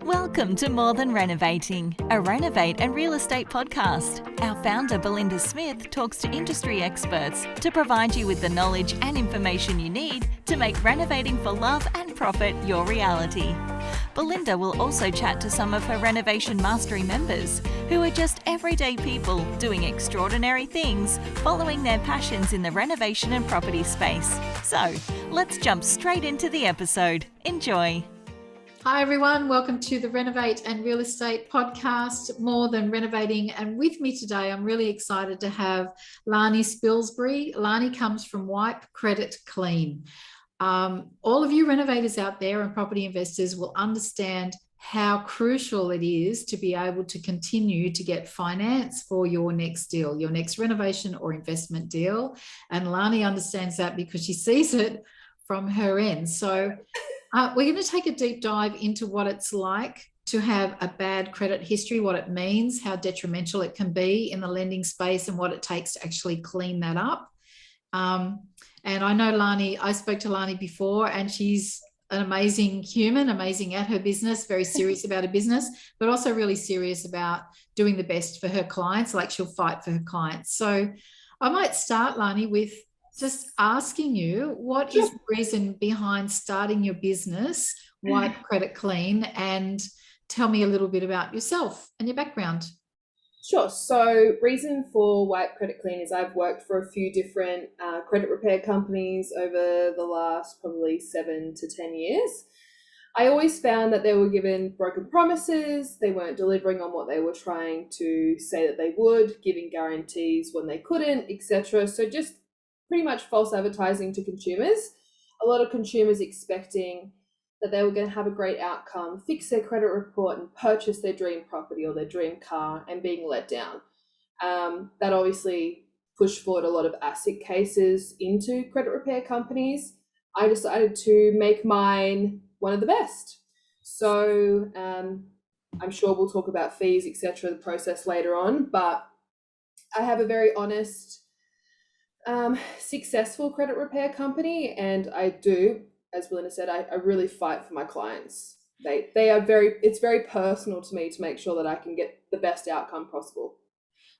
Welcome to More Than Renovating, a Renovate and real estate podcast. Our founder, Belinda Smith, talks to industry experts to provide you with the knowledge and information you need to make renovating for love and profit your reality. Belinda will also chat to some of her Renovation Mastery members who are just everyday people doing extraordinary things, following their passions in the renovation and property space. So, let's jump straight into the episode. Enjoy. Hi everyone, welcome to the Renovate and Real Estate podcast, More Than Renovating. And with me today, I'm really excited to have Larni Spilsbury. Larni comes from Wipe Credit Clean. All of you renovators out there and property investors will understand how crucial it is to be able to continue to get finance for your next deal, your next renovation or investment deal. And Larni understands that because she sees it from her end. So we're going to take a deep dive into what it's like to have a bad credit history, what it means, how detrimental it can be in the lending space, and what it takes to actually clean that up. And I know Larni, I spoke to Larni before, and she's an amazing human, amazing at her business, very serious about her business, but also really serious about doing the best for her clients, like she'll fight for her clients. So I might start, Larni, with just asking you, what is the reason behind starting your business, Wipe Credit Clean, and tell me a little bit about yourself and your background. Sure. So reason for Wipe Credit Clean is I've worked for a few different credit repair companies over the last probably 7 to 10 years. I always found that they were given broken promises, they weren't delivering on what they were trying to say that they would, giving guarantees when they couldn't, etc. So just pretty much false advertising to consumers. A lot of consumers expecting that they were going to have a great outcome, fix their credit report and purchase their dream property or their dream car, and being let down. That obviously pushed forward a lot of asset cases into credit repair companies. I decided to make mine one of the best. So I'm sure we'll talk about fees, etc., the process later on, but I have a very honest, successful credit repair company, and I do, as Belinda said, I really fight for my clients. They are it's very personal to me to make sure that I can get the best outcome possible.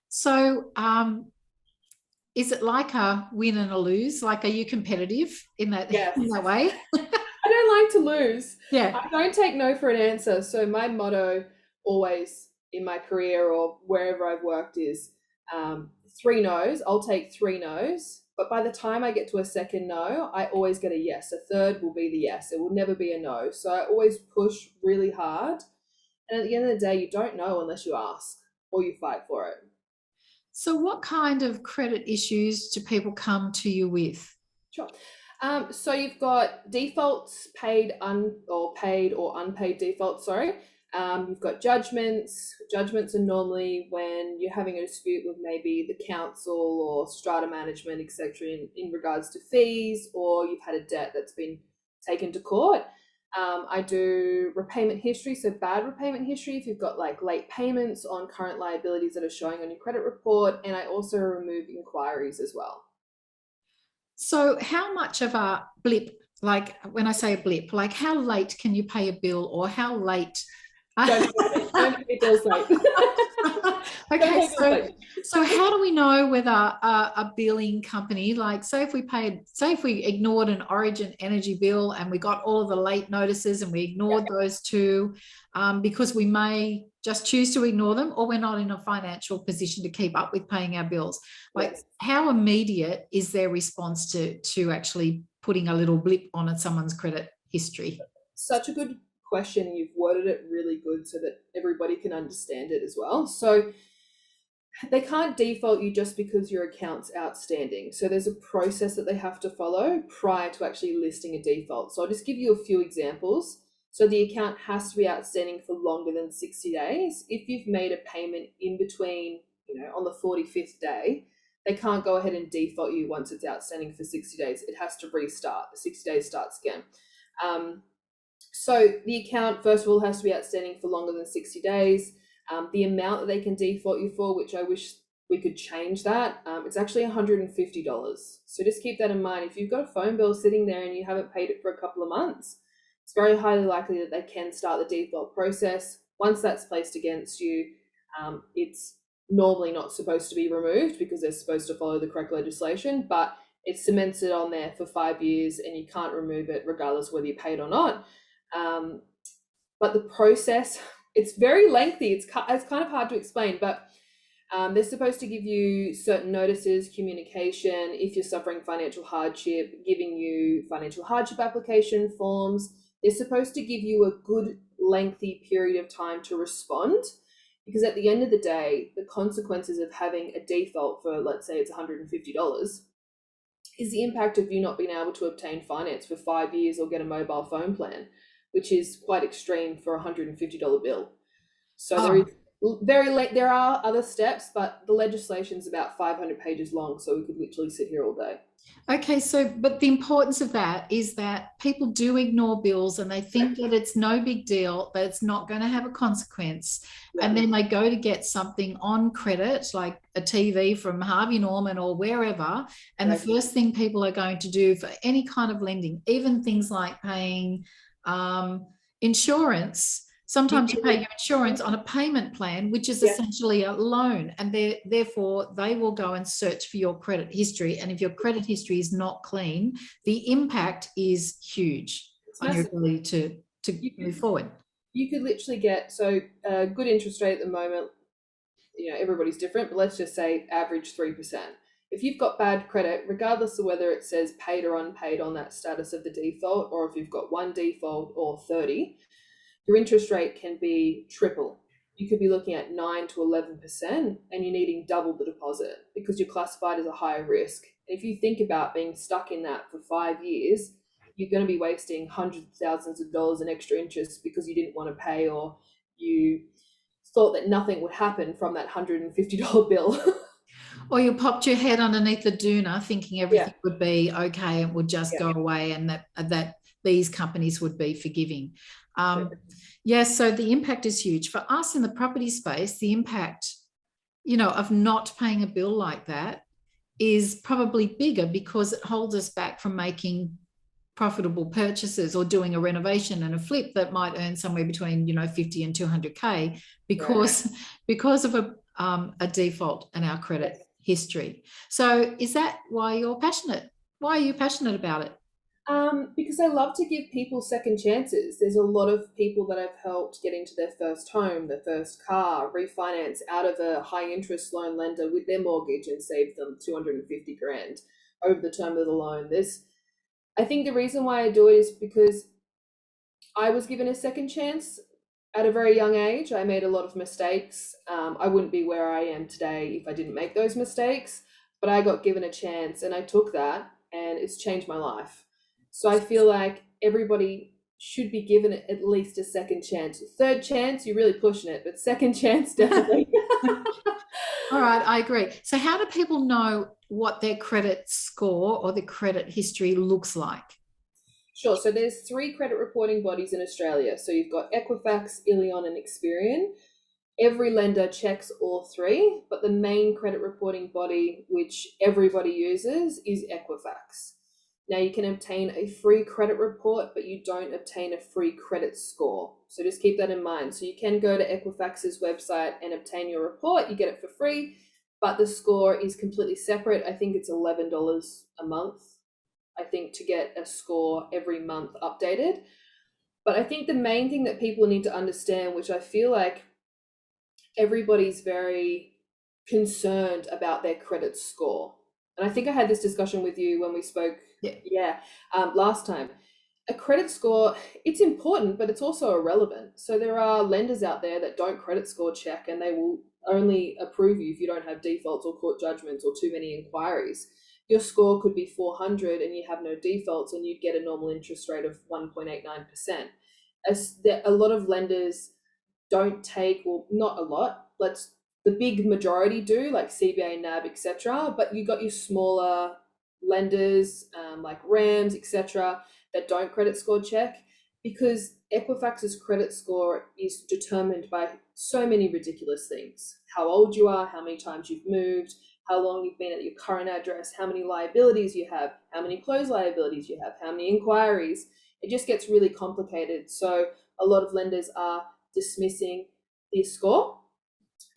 So is it like a win and a lose? Like, are you competitive in that, yes. in that way? I don't like to lose. Yeah. I don't take no for an answer. So my motto always in my career or wherever I've worked is 3 no's. I'll take 3 no's, but by the time I get to a second no, I always get a yes. A third will be the yes. It will never be a no. So I always push really hard. And at the end of the day, you don't know unless you ask or you fight for it. So what kind of credit issues do people come to you with? Sure. So you've got defaults, paid or unpaid defaults, sorry. You've got judgments. Judgments are normally when you're having a dispute with maybe the council or strata management, etc., in regards to fees, or you've had a debt that's been taken to court. I do repayment history, so bad repayment history if you've got like late payments on current liabilities that are showing on your credit report, and I also remove inquiries as well. So how much of a blip, like when I say a blip, like how late can you pay a bill, or how late? Don't pay bills late. Okay, so how do we know whether a billing company, like say if we ignored an Origin Energy bill and we got all of the late notices and we ignored those two because we may just choose to ignore them, or we're not in a financial position to keep up with paying our bills. Like, how immediate is their response to actually putting a little blip on someone's credit history? Such a good question. You've worded it really good so that everybody can understand it as well. So they can't default you just because your account's outstanding. So there's a process that they have to follow prior to actually listing a default. So I'll just give you a few examples. So the account has to be outstanding for longer than 60 days. If you've made a payment in between, on the 45th day, they can't go ahead and default you once it's outstanding for 60 days. It has to restart. The 60 days starts again. So the account, first of all, has to be outstanding for longer than 60 days. The amount that they can default you for, which I wish we could change that, it's actually $150. So just keep that in mind. If you've got a phone bill sitting there and you haven't paid it for a couple of months, it's very highly likely that they can start the default process. Once that's placed against you, it's normally not supposed to be removed because they're supposed to follow the correct legislation, but it's cemented on there for 5 years and you can't remove it regardless whether you paid or not. But the process, it's very lengthy. It's kind of hard to explain, but they're supposed to give you certain notices, communication, if you're suffering financial hardship, giving you financial hardship application forms. They're supposed to give you a good lengthy period of time to respond, because at the end of the day, the consequences of having a default for, let's say it's $150, is the impact of you not being able to obtain finance for 5 years or get a mobile phone plan, which is quite extreme for a $150 bill. So there are other steps, but the legislation's about 500 pages long, so we could literally sit here all day. Okay, so, but the importance of that is that people do ignore bills and they think that it's no big deal, that it's not going to have a consequence. Yeah. And then they go to get something on credit, like a TV from Harvey Norman or wherever. And the first thing people are going to do for any kind of lending, even things like paying insurance, sometimes you pay your insurance on a payment plan, which is essentially a loan, and therefore they will go and search for your credit history. And if your credit history is not clean, the impact is huge on your ability to move forward. You could literally get, so a good interest rate at the moment, everybody's different, but let's just say average 3%. If you've got bad credit, regardless of whether it says paid or unpaid on that status of the default, or if you've got one default or 30, your interest rate can be triple. You could be looking at 9 to 11%, and you're needing double the deposit because you're classified as a higher risk. And if you think about being stuck in that for 5 years, you're going to be wasting hundreds of thousands of dollars in extra interest because you didn't want to pay, or you thought that nothing would happen from that $150 bill. Or you popped your head underneath the doona thinking everything would be okay and would just go away, and that these companies would be forgiving. So the impact is huge. For us in the property space, the impact, of not paying a bill like that is probably bigger because it holds us back from making profitable purchases or doing a renovation and a flip that might earn somewhere between 50 and 200K because of a default in our credit history. So is that why you're passionate? Why are you passionate about it? Because I love to give people second chances. There's a lot of people that I've helped get into their first home, their first car, refinance out of a high interest loan lender with their mortgage and save them $250,000 over the term of the loan. I think the reason why I do it is because I was given a second chance at a very young age. I made a lot of mistakes. I wouldn't be where I am today if I didn't make those mistakes, but I got given a chance and I took that, and it's changed my life. So I feel like everybody should be given at least a second chance. Third chance, you're really pushing it, but second chance, definitely. All right, I agree. So how do people know what their credit score or the credit history looks like? Sure. So there's 3 credit reporting bodies in Australia. So you've got Equifax, Illion, and Experian. Every lender checks all 3, but the main credit reporting body, which everybody uses, is Equifax. Now, you can obtain a free credit report, but you don't obtain a free credit score. So just keep that in mind. So you can go to Equifax's website and obtain your report. You get it for free, but the score is completely separate. I think it's $11 a month, to get a score every month updated. But I think the main thing that people need to understand, which I feel like everybody's very concerned about their credit score. And I think I had this discussion with you when we spoke last time. A credit score, it's important, but it's also irrelevant. So there are lenders out there that don't credit score check, and they will only approve you if you don't have defaults or court judgments or too many inquiries. Your score could be 400 and you have no defaults, and you'd get a normal interest rate of 1.89%. A lot of lenders don't take, well, not a lot, the big majority do, like CBA, NAB, etc. But you got your smaller lenders like RAMS, etc., that don't credit score check, because Equifax's credit score is determined by so many ridiculous things. How old you are, how many times you've moved, how long you've been at your current address, how many liabilities you have, how many closed liabilities you have, how many inquiries. it just gets really complicated. So a lot of lenders are dismissing the score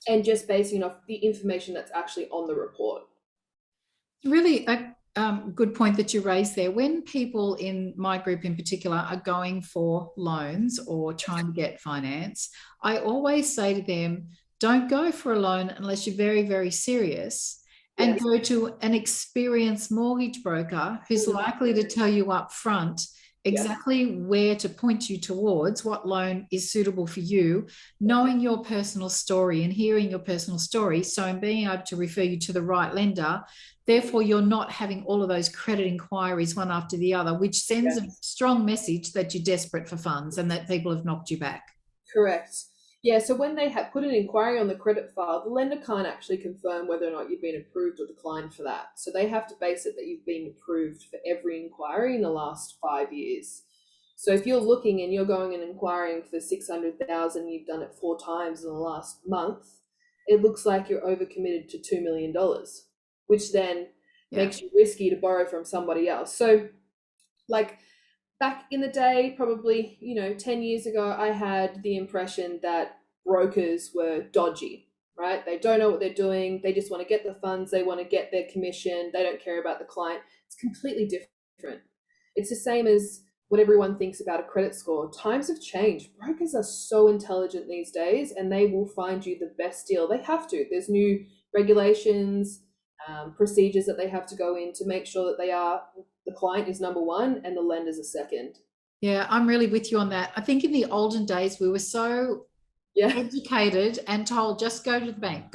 and just basing off the information that's actually on the report. Really a good point that you raised there. When people in my group in particular are going for loans or trying to get finance, I always say to them, don't go for a loan unless you're very, very serious, and go to an experienced mortgage broker who's likely to tell you up front exactly where to point you towards, what loan is suitable for you, knowing your personal story and hearing your personal story. So I'm being able to refer you to the right lender. Therefore, you're not having all of those credit inquiries one after the other, which sends a strong message that you're desperate for funds and that people have knocked you back. Correct. Yeah, so when they have put an inquiry on the credit file, the lender can't actually confirm whether or not you've been approved or declined for that. So they have to base it that you've been approved for every inquiry in the last 5 years. So if you're looking and you're going and inquiring for 600,000, you've done it 4 times in the last month, it looks like you're overcommitted to $2 million, which then makes you risky to borrow from somebody else. So like, back in the day, probably, 10 years ago, I had the impression that brokers were dodgy, right? They don't know what they're doing. They just want to get the funds. They want to get their commission. They don't care about the client. It's completely different. It's the same as what everyone thinks about a credit score. Times have changed. Brokers are so intelligent these days, and they will find you the best deal. They have to. There's new regulations, procedures that they have to go in to make sure that the client is number one and the lenders are second. Yeah, I'm really with you on that. I think in the olden days, we were so educated and told, just go to the bank,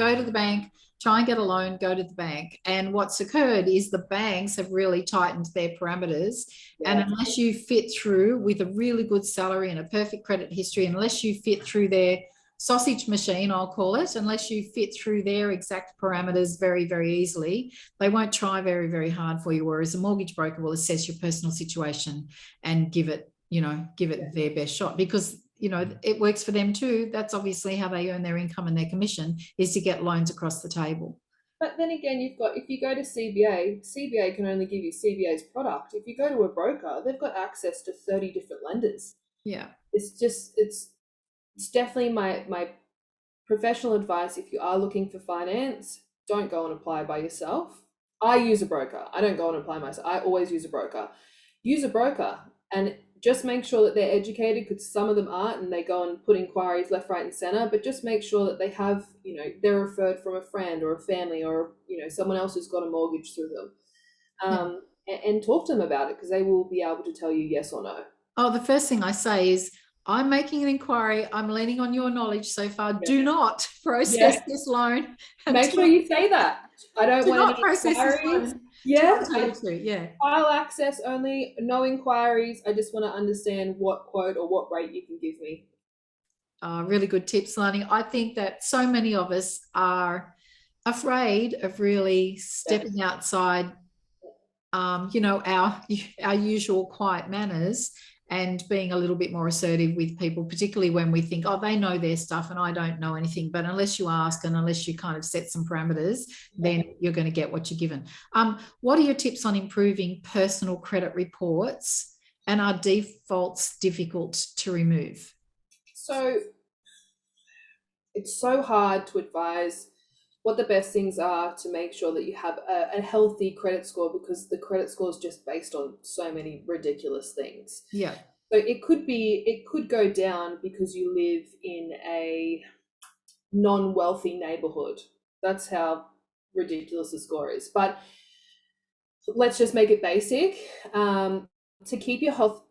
try and get a loan, go to the bank. And what's occurred is the banks have really tightened their parameters. And unless you fit through with a really good salary and a perfect credit history, unless you fit through their sausage machine, I'll call it, unless you fit through their exact parameters very, very easily, they won't try very, very hard for you. Whereas a mortgage broker will assess your personal situation and give it their best shot, because it works for them too. That's obviously how they earn their income and their commission, is to get loans across the table. But then again, if you go to CBA can only give you CBA's product. If you go to a broker, they've got access to 30 different lenders. Yeah. It's definitely my professional advice. If you are looking for finance, don't go and apply by yourself. I use a broker. I don't go and apply myself. I always use a broker. Use a broker and just make sure that they're educated, because some of them aren't, and they go and put inquiries left, right, and center. But just make sure that they have, they're referred from a friend or a family or, someone else who's got a mortgage through them. And talk to them about it, because they will be able to tell you yes or no. Oh, the first thing I say is, I'm making an inquiry. I'm leaning on your knowledge so far. Do not process this loan. Make sure you say that. I don't want any inquiries. File access only, no inquiries. I just want to understand what quote or what rate you can give me. Really good tips, Larni. I think that so many of us are afraid of really stepping outside, our usual quiet manners, and being a little bit more assertive with people, particularly when we think, oh, they know their stuff and I don't know anything. But unless you ask and unless you kind of set some parameters, then you're going to get what you're given. What are your tips on improving personal credit reports, and are defaults difficult to remove? So it's so hard to advise what the best things are to make sure that you have a healthy credit score, because the credit score is just based on so many ridiculous things. Yeah. So it could go down because you live in a non-wealthy neighborhood. That's how ridiculous the score is. But let's just make it basic. To keep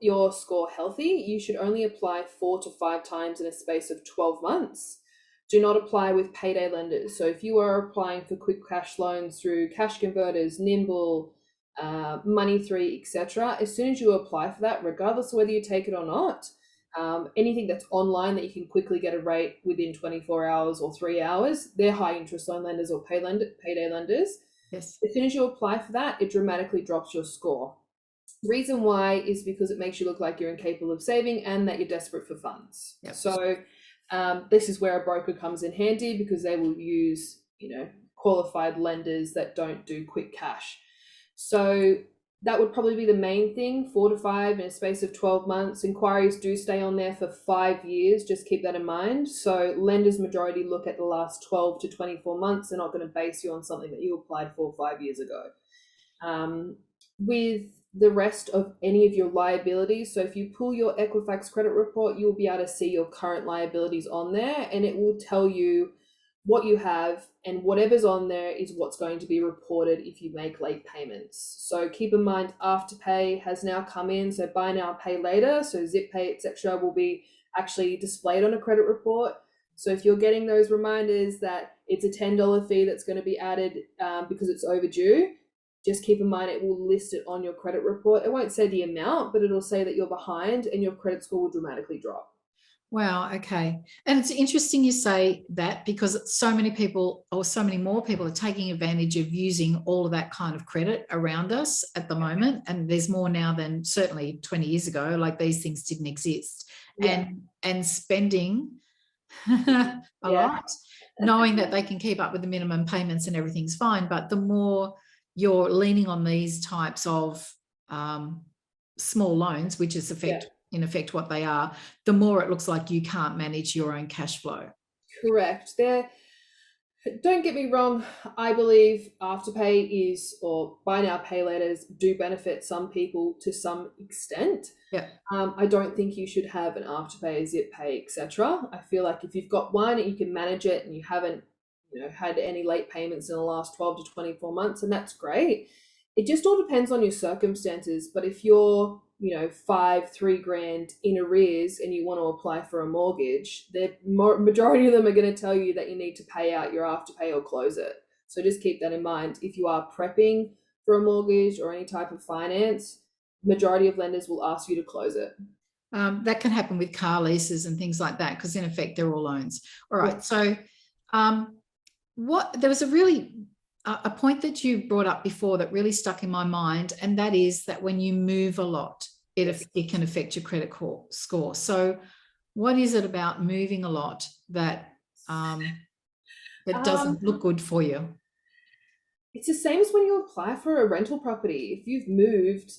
your score healthy, you should only apply 4 to 5 times in a space of 12 months. Do not apply with payday lenders. So if you are applying for quick cash loans through Cash Converters, Nimble, Money3, etc., as soon as you apply for that, regardless of whether you take it or not, anything that's online that you can quickly get a rate within 24 hours or 3 hours, they're high interest loan lenders or payday lenders. Yes. As soon as you apply for that, it dramatically drops your score. The reason why is because it makes you look like you're incapable of saving and that you're desperate for funds. Yep. So this is where a broker comes in handy, because they will use, qualified lenders that don't do quick cash. So That would probably be the main thing, 4 to 5 in a space of 12 months. Inquiries do stay on there for 5 years. Just keep that in mind. So lenders majority look at the last 12 to 24 months. They're not going to base you on something that you applied for 5 years ago. With the rest of any of your liabilities, so if you pull your Equifax credit report, you'll be able to see your current liabilities on there, and it will tell you what you have, and whatever's on there is what's going to be reported if you make late payments. So keep in mind, Afterpay has now come in, so buy now, pay later, so zip pay, etc., will be actually displayed on a credit report. So if you're getting those reminders that it's a $10 fee that's going to be added because it's overdue, just keep in mind it will list it on your credit report. It won't say the amount, but it'll say that you're behind and your credit score will dramatically drop. Wow. Okay. And it's interesting you say that, because so many people, or so many more people, are taking advantage of using all of that kind of credit around us at the moment. And there's more now than certainly 20 years ago. Like, these things didn't exist. Yeah. And spending a lot, knowing that they can keep up with the minimum payments and everything's fine. But the more you're leaning on these types of small loans, which is in effect what they are, the more it looks like you can't manage your own cash flow. Correct. Don't get me wrong, I believe Afterpay or buy now, pay laters do benefit some people to some extent. Yeah. I don't think you should have an Afterpay, zip pay, etc. I feel like if you've got one, you can manage it, and you haven't had any late payments in the last 12 to 24 months, and that's great. It just all depends on your circumstances. But if you're $3,000 in arrears and you want to apply for a mortgage, the majority of them are going to tell you that you need to pay out your Afterpay or close it. So just keep that in mind. If you are prepping for a mortgage or any type of finance, majority of lenders will ask you to close it. That can happen with car leases and things like that, because in effect they're all loans. All right. Yeah. So there was a point that you brought up before that really stuck in my mind, and that is that when you move a lot, it can affect your credit score. So what is it about moving a lot that doesn't look good for you? It's the same as when you apply for a rental property. If you've moved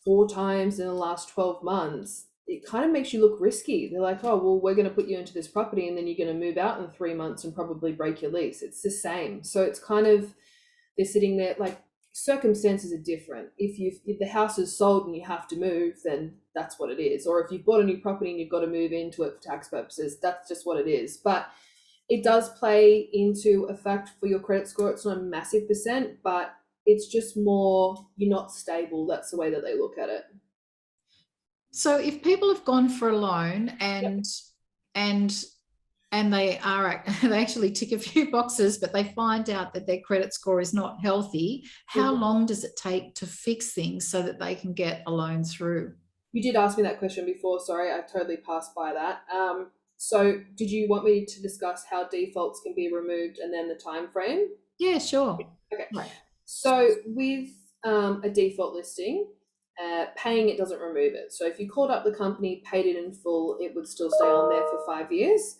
4 times in the last 12 months, it kind of makes you look risky. They're like, oh, well, we're going to put you into this property and then you're going to move out in 3 months and probably break your lease. It's the same. So it's kind of, they're sitting there, like, circumstances are different. If the house is sold and you have to move, then that's what it is. Or if you've bought a new property and you've got to move into it for tax purposes, that's just what it is. But it does play into effect for your credit score. It's not a massive percent, but it's just more, you're not stable. That's the way that they look at it. So if people have gone for a loan and they actually tick a few boxes, but they find out that their credit score is not healthy, how long does it take to fix things so that they can get a loan through? You did ask me that question before. Sorry, I totally passed by that. So did you want me to discuss how defaults can be removed and then the time frame? Yeah, sure. Okay. Right. So with a default listing, paying it doesn't remove it. So if you called up the company, paid it in full, it would still stay on there for 5 years.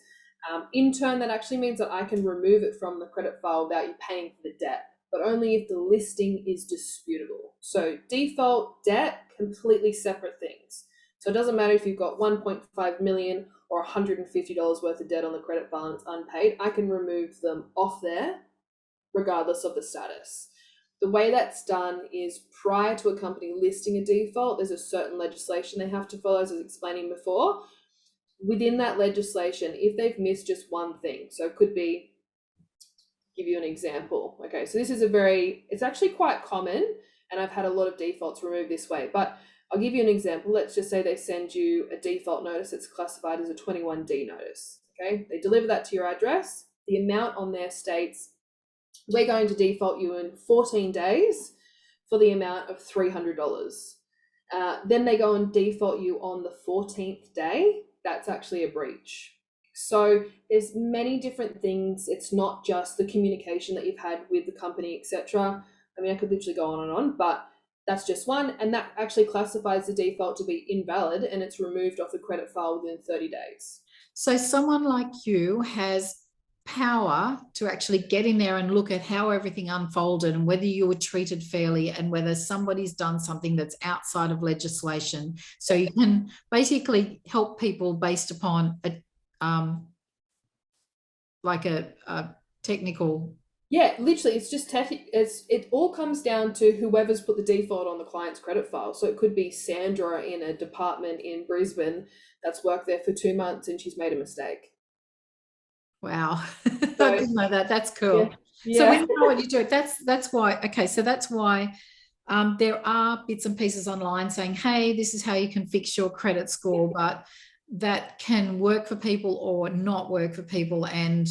In turn, that actually means that I can remove it from the credit file without you paying for the debt, but only if the listing is disputable. So default, debt, completely separate things. So it doesn't matter if you've got 1.5 million or $150 worth of debt on the credit file and it's unpaid. I can remove them off there regardless of the status. The way that's done is, prior to a company listing a default, there's a certain legislation they have to follow, as I was explaining before. Within that legislation, if they've missed just one thing, so it could be, give you an example. Okay, so this is it's actually quite common, and I've had a lot of defaults removed this way, but I'll give you an example. Let's just say they send you a default notice that's classified as a 21D notice. Okay, they deliver that to your address. The amount on there states, we're going to default you in 14 days for the amount of $300. Then they go and default you on the 14th day. That's actually a breach. So there's many different things. It's not just the communication that you've had with the company, etc. I mean, I could literally go on and on, but that's just one. And that actually classifies the default to be invalid, and it's removed off the credit file within 30 days. So someone like you has power to actually get in there and look at how everything unfolded and whether you were treated fairly and whether somebody's done something that's outside of legislation. So you can basically help people based upon a technical. Yeah, literally, it's just it all comes down to whoever's put the default on the client's credit file. So it could be Sandra in a department in Brisbane that's worked there for 2 months and she's made a mistake. Wow. I didn't know that. That's cool. Yeah. So when you know what you do, that's why. Okay, so that's why there are bits and pieces online saying, hey, this is how you can fix your credit score, but that can work for people or not work for people, and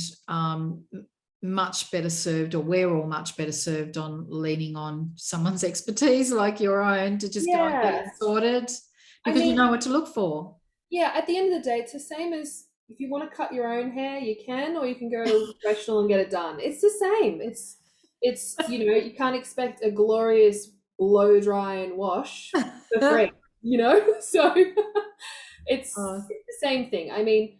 much better served, or we're all much better served on leaning on someone's expertise like your own to just go and get it sorted, because you know what to look for. Yeah, at the end of the day, it's the same as if you want to cut your own hair, you can, or you can go to a professional and get it done. It's the same. It's you can't expect a glorious blow dry and wash for free, So it's the same thing. I mean,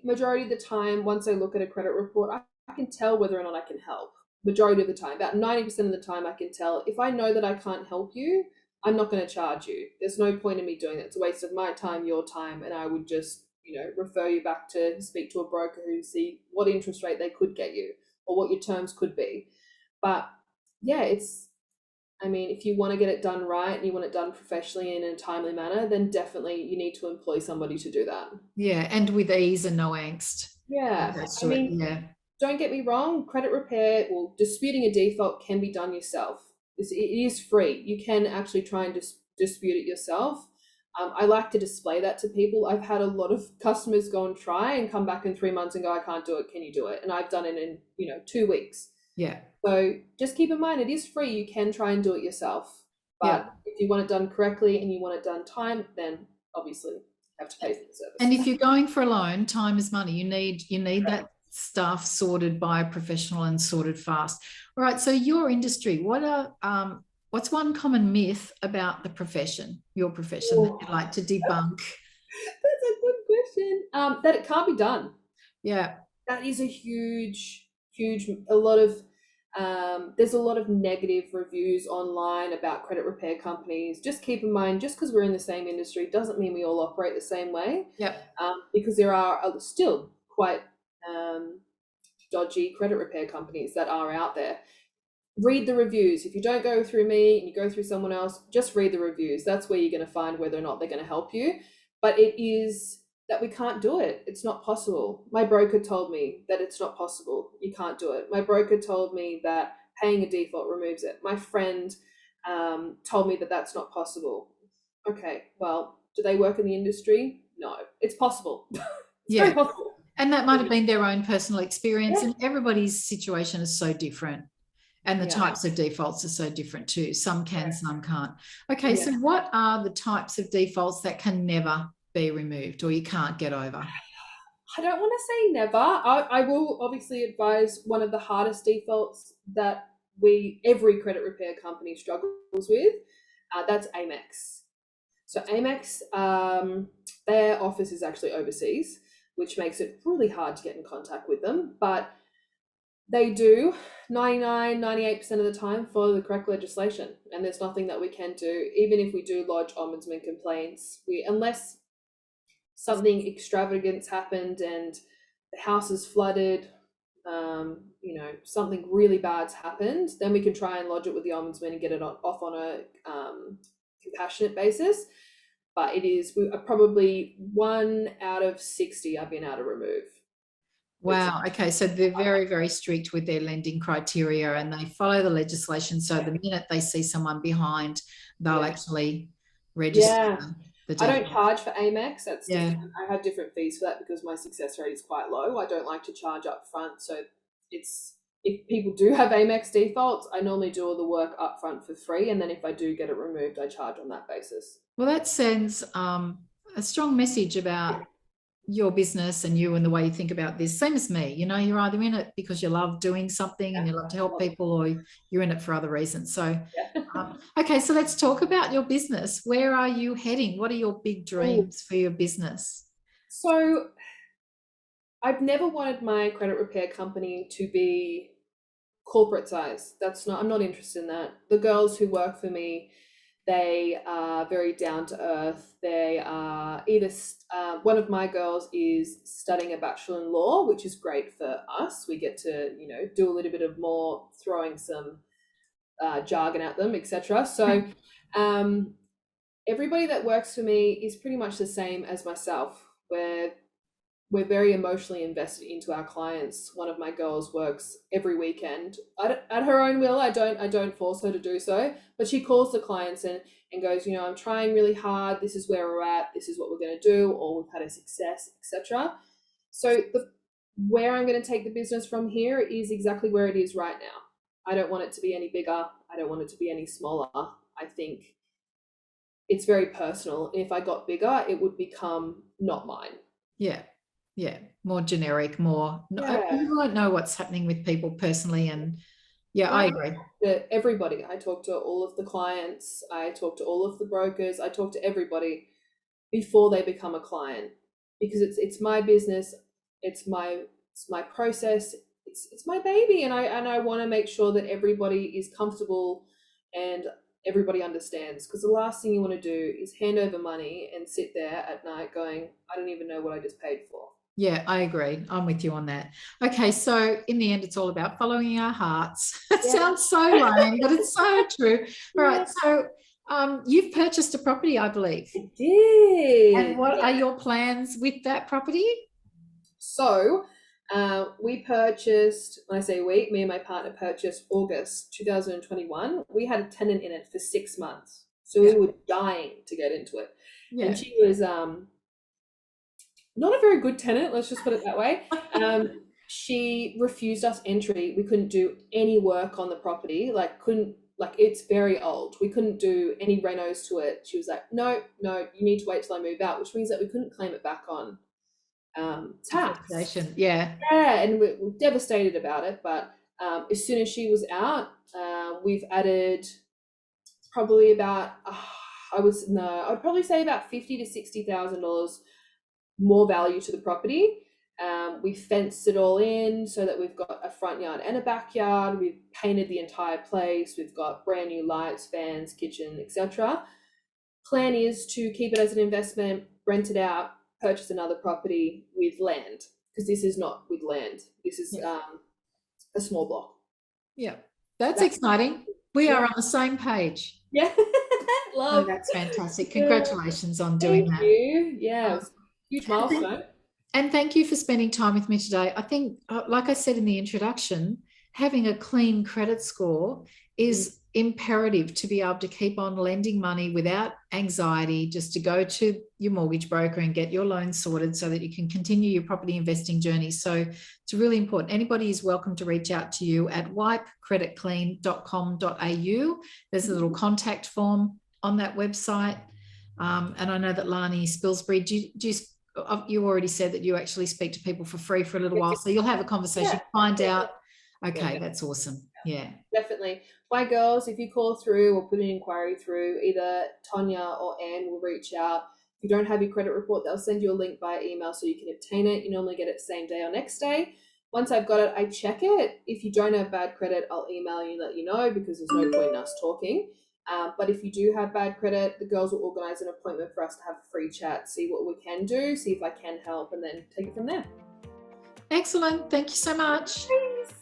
majority of the time, once I look at a credit report, I can tell whether or not I can help. Majority of the time, about 90% of the time, I can tell. If I know that I can't help you, I'm not going to charge you. There's no point in me doing that. It's a waste of my time, your time, and I would just refer you back to speak to a broker who see what interest rate they could get you or what your terms could be. But yeah, if you want to get it done right and you want it done professionally in a timely manner, then definitely you need to employ somebody to do that. Yeah, and with ease and no angst. Yeah. Don't get me wrong, credit repair or disputing a default can be done yourself. It is free. You can actually try and dispute it yourself. I like to display that to people. I've had a lot of customers go and try and come back in 3 months and go, I can't do it. Can you do it? And I've done it in 2 weeks. Yeah. So just keep in mind, it is free. You can try and do it yourself. But if you want it done correctly and you want it done time, then obviously you have to pay for the service. And if you're going for a loan, time is money. You need that stuff sorted by a professional and sorted fast. All right. So your industry, what's one common myth about the profession, your profession, that you'd like to debunk? That's a good question. That it can't be done. Yeah. That is a huge, there's a lot of negative reviews online about credit repair companies. Just keep in mind, just because we're in the same industry doesn't mean we all operate the same way. Yeah. Because there are still quite dodgy credit repair companies that are out there. Read the reviews. If you don't go through me and you go through someone else, just read the reviews. That's where you're going to find whether or not they're going to help you. But it is that we can't do it. It's not possible. My broker told me that it's not possible. You can't do it. My broker told me that paying a default removes it. My friend told me that that's not possible. Okay, well, do they work in the industry? No, it's possible. It's very possible. And that might have been their own personal experience, and everybody's situation is so different. And the types of defaults are so different too. Some can, some can't. Okay, so what are the types of defaults that can never be removed or you can't get over? I don't want to say never. I will obviously advise one of the hardest defaults that every credit repair company struggles with. That's Amex. So Amex, their office is actually overseas, which makes it really hard to get in contact with them. But they do 98% of the time follow the correct legislation, and there's nothing that we can do. Even if we do lodge ombudsman complaints, unless something extravagant happened and the house is flooded, something really bad's happened, then we can try and lodge it with the ombudsman and get it off on a compassionate basis. But it is probably 1 out of 60 I've been able to remove. Wow. Okay. So they're very, very strict with their lending criteria, and they follow the legislation. So the minute they see someone behind, they'll actually register the default. I don't charge for Amex. That's different. I have different fees for that because my success rate is quite low. I don't like to charge up front. So if people do have Amex defaults, I normally do all the work up front for free. And then if I do get it removed, I charge on that basis. Well, that sends a strong message about your business and you and the way you think about this. Same as me, you're either in it because you love doing something and you love to help people, or you're in it for other reasons. So, okay, so let's talk about your business. Where are you heading? What are your big dreams for your business? So I've never wanted my credit repair company to be corporate size. I'm not interested in that. The girls who work for me, they are very down to earth. They are either, one of my girls is studying a bachelor in law, which is great for us. We get to, do a little bit of more throwing some jargon at them, etc. So everybody that works for me is pretty much the same as myself. We're very emotionally invested into our clients. One of my girls works every weekend at her own will. I don't force her to do so, but she calls the clients and goes, I'm trying really hard. This is where we're at. This is what we're going to do, or we've had a success, etc. So where I'm going to take the business from here is exactly where it is right now. I don't want it to be any bigger. I don't want it to be any smaller. I think it's very personal. If I got bigger, it would become not mine. Yeah, more generic, more. You won't know what's happening with people personally, and I agree. Everybody. I talk to all of the clients. I talk to all of the brokers. I talk to everybody before they become a client, because it's my business. It's my process. It's my baby, and I want to make sure that everybody is comfortable and everybody understands, because the last thing you want to do is hand over money and sit there at night going, I don't even know what I just paid for. Yeah, I agree. I'm with you on that. Okay, so in the end, it's all about following our hearts. It sounds so lame, but it's so true. All right, so you've purchased a property, I believe. I did. And what are your plans with that property? So we purchased, when I say we, me and my partner purchased August 2021. We had a tenant in it for 6 months. So we were dying to get into it. Yeah. And she was not a very good tenant, let's just put it that way. She refused us entry. We couldn't do any work on the property, it's very old. We couldn't do any renos to it. She was like, no, you need to wait till I move out, which means that we couldn't claim it back on tax. Yeah, and we're devastated about it. But as soon as she was out, we've added probably about I'd probably say about $50,000 to $60,000 more value to the property. We fenced it all in so that we've got a front yard and a backyard. We've painted the entire place. We've got brand new lights, fans, kitchen, etc. Plan is to keep it as an investment, rent it out, purchase another property with land, because this is not with land. This is a small block. Yeah, that's exciting. We are on the same page. Yeah. Love. Oh, that's fantastic. Congratulations on doing that. Thank you. Yeah, it was a huge milestone. And thank you for spending time with me today. I think, like I said in the introduction, having a clean credit score is imperative to be able to keep on lending money without anxiety, just to go to your mortgage broker and get your loan sorted so that you can continue your property investing journey. So it's really important. Anybody is welcome to reach out to you at wipecreditclean.com.au. There's a little contact form on that website. And I know that Larni Spilsbury, you already said that you actually speak to people for free for a little while. So you'll have a conversation, find out. Okay, that's awesome. Yeah. Definitely. My girls, if you call through or put an inquiry through, either Tonya or Anne will reach out. If you don't have your credit report, they'll send you a link via email so you can obtain it. You normally get it same day or next day. Once I've got it, I check it. If you don't have bad credit, I'll email you and let you know, because there's no point in us talking. But if you do have bad credit, the girls will organise an appointment for us to have a free chat, see what we can do, see if I can help, and then take it from there. Excellent. Thank you so much. Thanks.